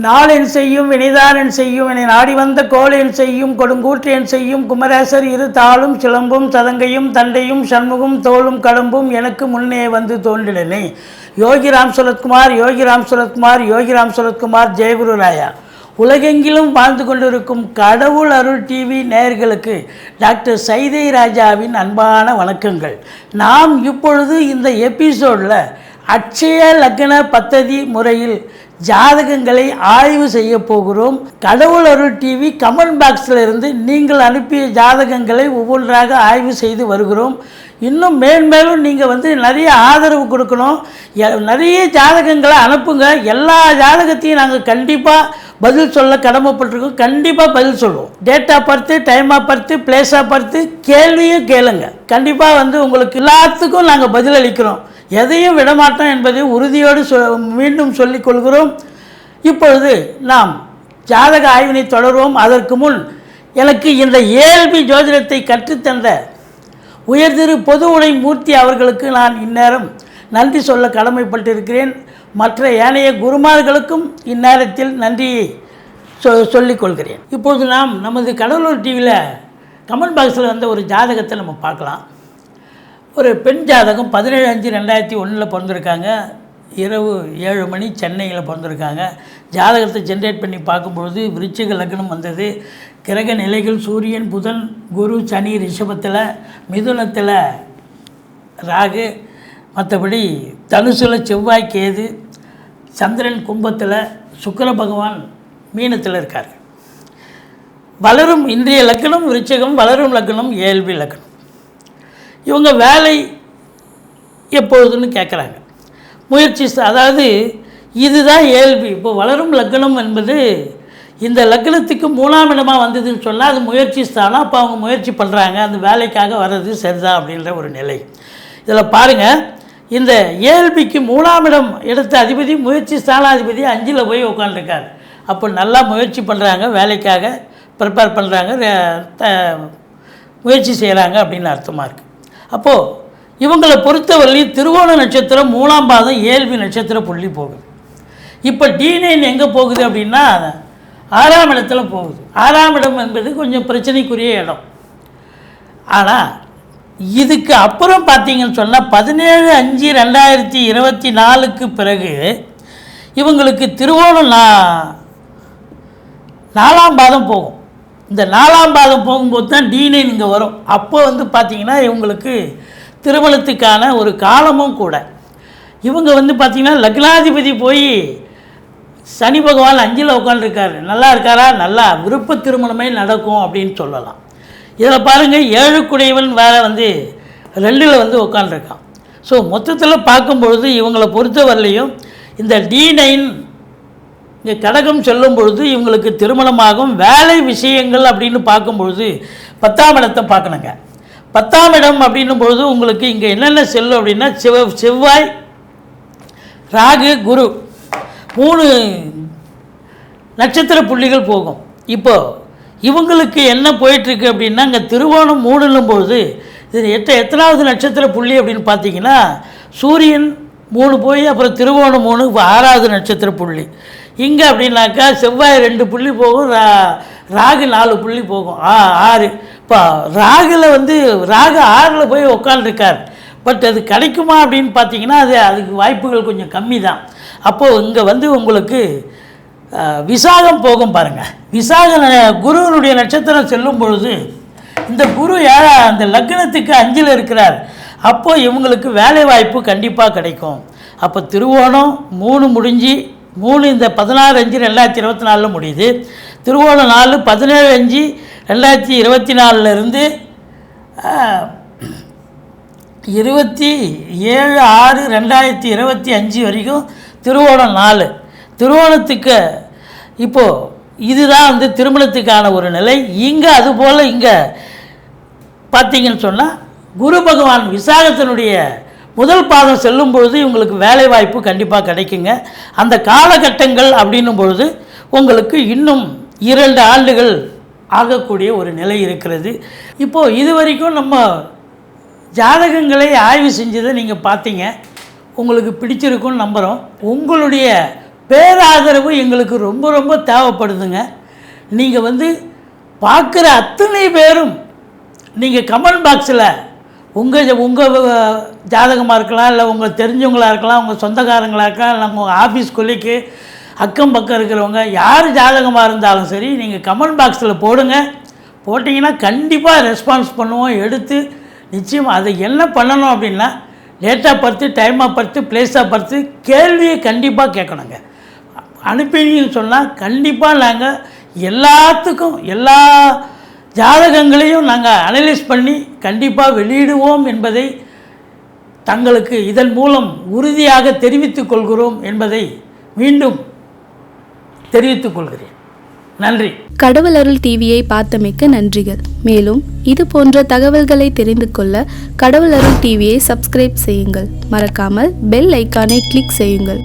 நாளென் செய்யும் வினைதானென் செய்யும் என நாடி வந்த கோளென் செய்யும் கொடுங்கூற்றென் செய்யும் குமரேசர் இரு தாளும் சிலம்பும் சதங்கையும் தண்டையும் சண்முகம் தோளும் கடம்பும் எனக்கு முன்னே வந்து தோன்றினே. யோகிராம் சுரத்குமார் யோகிராம் சுரத்குமார் யோகிராம் சுரத்குமார் ஜெயகுரு ராயா. உலகெங்கிலும் வாழ்ந்து கொண்டிருக்கும் கடவுள் அருள் டிவி நேயர்களுக்கு டாக்டர் சைதை ராஜாவின் அன்பான வணக்கங்கள். நாம் இப்பொழுது இந்த எபிசோடில் அட்சய லக்ன பத்ததி முறையில் ஜாதகங்களை ஆய்வு செய்ய போகிறோம். கடவுள் அருள் டிவி கமெண்ட் பாக்ஸில் இருந்து நீங்கள் அனுப்பிய ஜாதகங்களை ஒவ்வொன்றாக ஆய்வு செய்து வருகிறோம். இன்னும் மேன்மேலும் நீங்கள் நிறைய ஆதரவு கொடுக்கணும். நிறைய ஜாதகங்களை அனுப்புங்க. எல்லா ஜாதகத்தையும் நாங்கள் கண்டிப்பாக பதில் சொல்ல கடமைப்பட்டிருக்கோம். கண்டிப்பாக பதில் சொல்லுவோம். Date of birth, time of birth, place of birth, கேள்வியும் கேளுங்க. கண்டிப்பாக உங்களுக்கு எல்லாத்துக்கும் நாங்கள் பதில் அளிக்கிறோம். எதையும் விடமாட்டோம் என்பதை உறுதியோடு மீண்டும் சொல்லிக் கொள்கிறோம். இப்பொழுது நாம் ஜாதக ஆய்வினை தொடர்வோம். அதற்கு முன் எனக்கு இந்த ஏஎல்பி ஜோதிடத்தை கற்றுத்தந்த உயர்திரு பொது உடை மூர்த்தி அவர்களுக்கு நான் இந்நேரம் நன்றி சொல்ல கடமைப்பட்டிருக்கிறேன். மற்ற ஏனைய குருமார்களுக்கும் இந்நேரத்தில் நன்றியை சொல்லிக் கொள்கிறேன். இப்பொழுது நாம் நமது கடலூர் டிவியில் கமெண்ட் பாக்ஸில் வந்த ஒரு ஜாதகத்தை நம்ம பார்க்கலாம். ஒரு பெண் ஜாதகம் 17/5/2001 பிறந்திருக்காங்க. இரவு 7 மணி சென்னையில் பிறந்திருக்காங்க. ஜாதகத்தை ஜென்ரேட் பண்ணி பார்க்கும்பொழுது விருச்சிக லக்னம் வந்தது. கிரக நிலைகள் சூரியன், புதன், குரு, சனி ரிஷபத்தில், மிதுனத்தில் ராகு, மற்றபடி தனுசில் செவ்வாய், கேது, சந்திரன் கும்பத்தில், சுக்கிர பகவான் மீனத்தில் இருக்கார். வளரும் இன்றைய லக்னம் விருச்சிகம், வளரும் லக்னம் ஏஎல்பி லக்னம். இவங்க வேலை எப்பொழுதுன்னு கேட்குறாங்க. முயற்சி, அதாவது இதுதான் ஏஎல்பி. இப்போ வளரும் லக்னம் என்பது இந்த லக்னத்துக்கு 3ஆம் இடமாக வந்ததுன்னு சொன்னால் அது முயற்சி ஸ்தானம். அப்போ அவங்க முயற்சி பண்ணுறாங்க, அந்த வேலைக்காக வர்றது சரிதான் அப்படின்ற ஒரு நிலை. இதில் பாருங்கள், இந்த ஏஎல்பிக்கு 3ஆம் இடம் எடுத்த அதிபதி முயற்சி ஸ்தானாதிபதி 5ல் போய் உட்காந்துருக்கார். அப்போ நல்லா முயற்சி பண்ணுறாங்க, வேலைக்காக ப்ரிப்பேர் பண்ணுறாங்க, முயற்சி செய்கிறாங்க அப்படின்னு அர்த்தமாக இருக்குது. அப்போது இவங்களை பொறுத்தவரையிலும் திருவோண நட்சத்திரம் 3ஆம் பாதம் ஏஎல்பி நட்சத்திர புள்ளி போகுது. இப்போ D9 எங்கே போகுது அப்படின்னா 6ஆம் இடத்துல போகுது. 6ஆம் இடம் என்பது கொஞ்சம் பிரச்சனைக்குரிய இடம். ஆனால் இதுக்கு அப்புறம் பார்த்தீங்கன்னு சொன்னால் 17/5/2024 பிறகு இவங்களுக்கு திருவோணம் 4ஆம் பாதம் போகும். இந்த 4ஆம் பாதம் போகும்போது தான் D9 இங்கே வரும். அப்போ பார்த்திங்கன்னா இவங்களுக்கு திருமணத்துக்கான ஒரு காலமும் கூட. இவங்க பார்த்திங்கன்னா லக்னாதிபதி போய் சனி பகவான் 5ல் உட்காந்துருக்காரு. நல்லா இருக்காரா? நல்லா, விருப்ப திருமணமே நடக்கும் அப்படின்னு சொல்லலாம். இதில் பாருங்கள், 7 குடையவன் வேறு 2ல் உட்காந்துருக்கான். ஸோ மொத்தத்தில் பார்க்கும்பொழுது இவங்களை பொறுத்தவரையிலையும் இந்த D9 இங்கே கடகம் சொல்லும் பொழுது இவங்களுக்கு திருமணமாகும். வேலை விஷயங்கள் அப்படின்னு பார்க்கும்பொழுது 10ஆம் இடத்தை பார்க்கணுங்க. 10ஆம் இடம் அப்படின்னும் பொழுது உங்களுக்கு இங்கே என்னென்ன செல்லும் அப்படின்னா செவ்வாய், ராகு, குரு 3 நட்சத்திர புள்ளிகள் போகும். இப்போது இவங்களுக்கு என்ன போயிட்டுருக்கு அப்படின்னா இங்கே திருவோணம் 3லும் பொழுது இது எத்தனாவது நட்சத்திர புள்ளி அப்படின்னு பார்த்தீங்கன்னா சூரியன் 3 போய் அப்புறம் திருவோணம் 3 6வது நட்சத்திர புள்ளி. இங்கே அப்படின்னாக்கா செவ்வாய் 2 புள்ளி போகும், ராகு 4 புள்ளி போகும், 6. இப்போ ராகுல ராகு 6ல் போய் உட்காந்துருக்கார். பட் அது கிடைக்குமா அப்படின்னு பார்த்தீங்கன்னா அதுக்கு வாய்ப்புகள் கொஞ்சம் கம்மி தான். அப்போது இங்கே உங்களுக்கு விசாகம் போகும் பாருங்கள். விசாக குருவனுடைய நட்சத்திரம் செல்லும் பொழுது இந்த குரு அந்த லக்னத்துக்கு 5ல் இருக்கிறார். அப்போது இவங்களுக்கு வேலை வாய்ப்பு கண்டிப்பாக கிடைக்கும். அப்போ திருவோணம் 3 முடிஞ்சு 3 இந்த 16/5/2024 முடியுது. திருவோணம் 4 17/5/2024 27/6/2025 வரைக்கும் திருவோணம் 4. திருவோணத்துக்கு இப்போது இதுதான் திருமணத்துக்கான ஒரு நிலை. இங்கே அதுபோல் இங்கே பார்த்தீங்கன்னு சொன்னால் குரு பகவான் விசாகத்தினுடைய முதல் பாதம் செல்லும் பொழுது இவங்களுக்கு வேலை வாய்ப்பு கண்டிப்பாக கிடைக்குங்க. அந்த காலகட்டங்கள் அப்படின்னும் பொழுது உங்களுக்கு இன்னும் 2 ஆண்டுகள் ஆகக்கூடிய ஒரு நிலை இருக்கிறது. இப்போது இது வரைக்கும் நம்ம ஜாதகங்களை ஆய்வு செஞ்சதை நீங்கள் பார்த்தீங்க, உங்களுக்கு பிடிச்சிருக்குன்னு நம்புகிறோம். உங்களுடைய பேராதரவு எங்களுக்கு ரொம்ப ரொம்ப தேவைப்படுதுங்க. நீங்கள் பார்க்குற அத்தனை பேரும் நீங்கள் கமெண்ட் பாக்ஸில் உங்கள் ஜாதகமாக இருக்கலாம், இல்லை உங்கள் தெரிஞ்சவங்களாக இருக்கலாம், உங்கள் சொந்தக்காரங்களாக இருக்கலாம், இல்லை உங்கள் ஆஃபீஸ் கொல்லிக்கு அக்கம் பக்கம் இருக்கிறவங்க யார் ஜாதகமாக இருந்தாலும் சரி, நீங்கள் கமெண்ட் பாக்ஸில் போட்டிங்கன்னா கண்டிப்பாக ரெஸ்பான்ஸ் பண்ணுவோம். எடுத்து நிச்சயமாக அதை என்ன பண்ணணும் அப்படின்னா, date of birth, time of birth, place of birth, கேள்வியை கண்டிப்பாக கேட்கணுங்க. அனுப்பினீங்கன்னு சொன்னால் கண்டிப்பாக நாங்கள் எல்லாத்துக்கும் எல்லா ஜாதகங்களையும் நாங்கள் அனலைஸ் பண்ணி கண்டிப்பாக வெளியிடுவோம் என்பதை தங்களுக்கு இதன் மூலம் உறுதியாக தெரிவித்துக் கொள்கிறோம் என்பதை மீண்டும் தெரிவித்துக் கொள்கிறேன். நன்றி. கடவுள் அருள் டிவியை பார்த்தமைக்கு நன்றிகள். மேலும் இது போன்ற தகவல்களை தெரிந்து கொள்ள கடவுள் அருள் டிவியை சப்ஸ்கிரைப் செய்யுங்கள். மறக்காமல் பெல் ஐக்கானை கிளிக் செய்யுங்கள்.